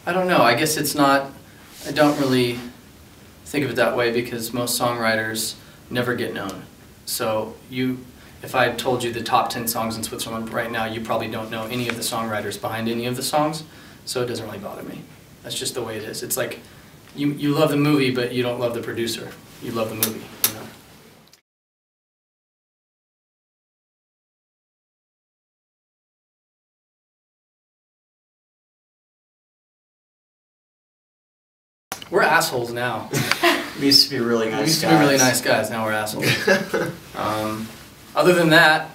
I don't know. I guess it's not, I don't really think of it that way because most songwriters never get known. So if I told you the top 10 songs in Switzerland right now, you probably don't know any of the songwriters behind any of the songs, so it doesn't really bother me. That's just the way it is. It's like you love the movie, but you don't love the producer. You love the movie, you know? We're assholes now. We used to be really nice guys. We used to be really nice guys, now we're assholes. Other than that,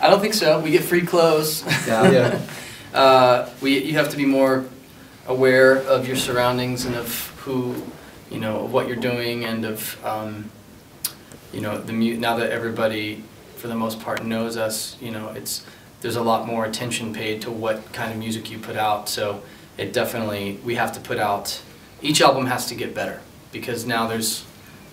I don't think so. We get free clothes. Yeah. You have to be more aware of your surroundings and of who, you know, of what you're doing and of, you know, now that everybody, for the most part, knows us, you know, there's a lot more attention paid to what kind of music you put out. So it definitely, we have to put out, each album has to get better because now there's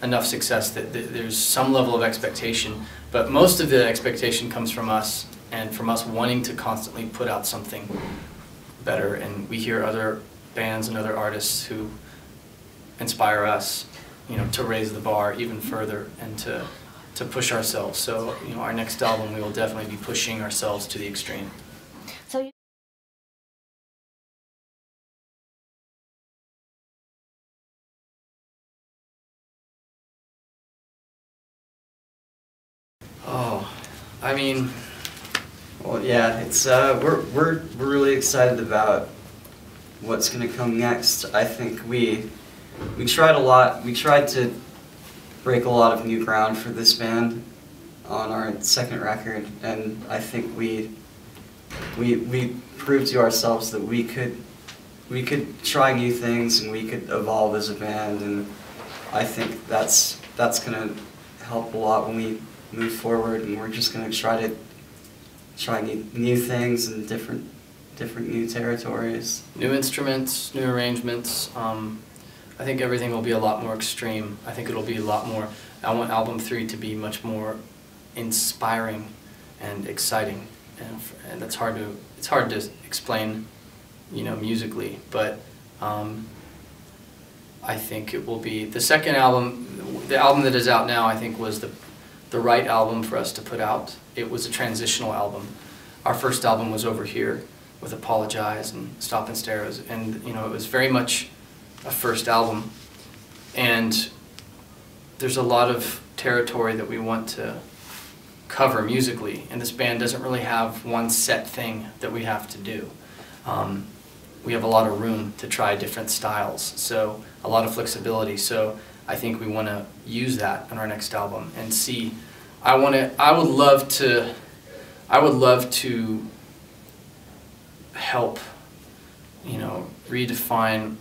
enough success that there's some level of expectation. But most of the expectation comes from us and from us wanting to constantly put out something better. And we hear other bands and other artists who inspire us, you know, to raise the bar even further and to push ourselves. So, you know, our next album, we will definitely be pushing ourselves to the extreme. So Oh, I mean, well, yeah, it's we're really excited about what's gonna come next. I think we tried a lot. We tried to break a lot of new ground for this band on our second record, and I think we proved to ourselves that we could try new things and we could evolve as a band, and I think that's gonna help a lot when we move forward, and we're just gonna try new things and different new territories. New instruments, new arrangements. I think everything will be a lot more extreme. I think it'll be a lot more, I want album 3 to be much more inspiring and exciting. And it's hard to explain, you know, musically, but I think it will be, the second album, the album that is out now, I think was the right album for us to put out. It was a transitional album. Our first album was over here with Apologize and Stop and Stare, and you know, it was very much a first album, and there's a lot of territory that we want to cover musically, and this band doesn't really have one set thing that we have to do. We have a lot of room to try different styles, so a lot of flexibility. So I think we want to use that on our next album and see. I would love to help, you know, redefine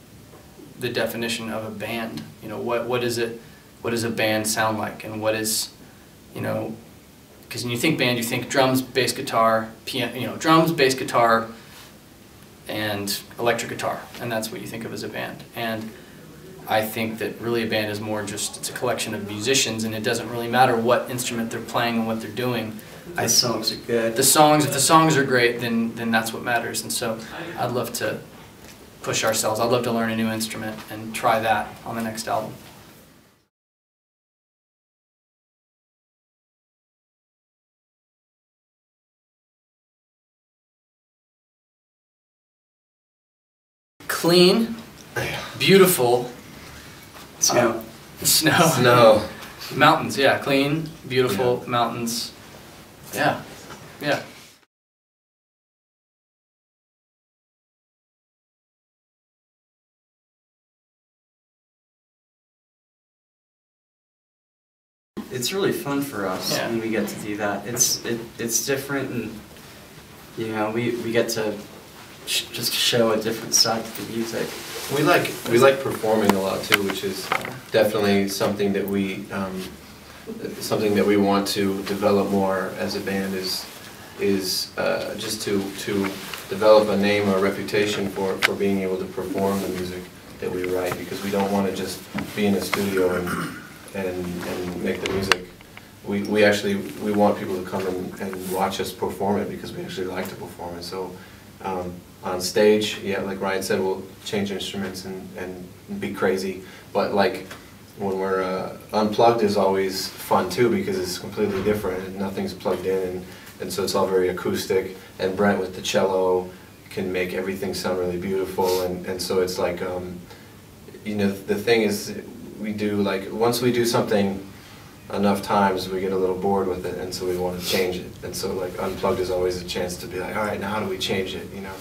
the definition of a band. You know, what does a band sound like, and what is, you know, because when you think band, you think drums, bass guitar, piano, you know, drums, bass guitar, and electric guitar, and that's what you think of as a band. And I think that really a band is more just, it's a collection of musicians, and it doesn't really matter what instrument they're playing and what they're doing. The songs are good. If the songs are great, then that's what matters. And so I'd love to push ourselves. I'd love to learn a new instrument and try that on the next album. Clean, beautiful. Snow. Snow. Snow. Mountains, yeah. Clean, beautiful, mountains. Yeah. Yeah. It's really fun for us Yeah. when we get to do that. It's different, and you know, we get to just show a different side to the music. We like performing a lot too, which is definitely something that we want to develop more as a band. Is just to develop a name or a reputation for being able to perform the music that we write, because we don't want to just be in a studio and make the music. We want people to come and watch us perform it, because we actually like to perform it. So on stage, yeah, like Ryan said, we'll change instruments and be crazy. But like when we're unplugged is always fun too, because it's completely different and nothing's plugged in, and so it's all very acoustic. And Brent with the cello can make everything sound really beautiful, and so it's like, you know, the thing is, we do, like, once we do something enough times, we get a little bored with it, and so we want to change it. And so like Unplugged is always a chance to be like, all right, now how do we change it, you know?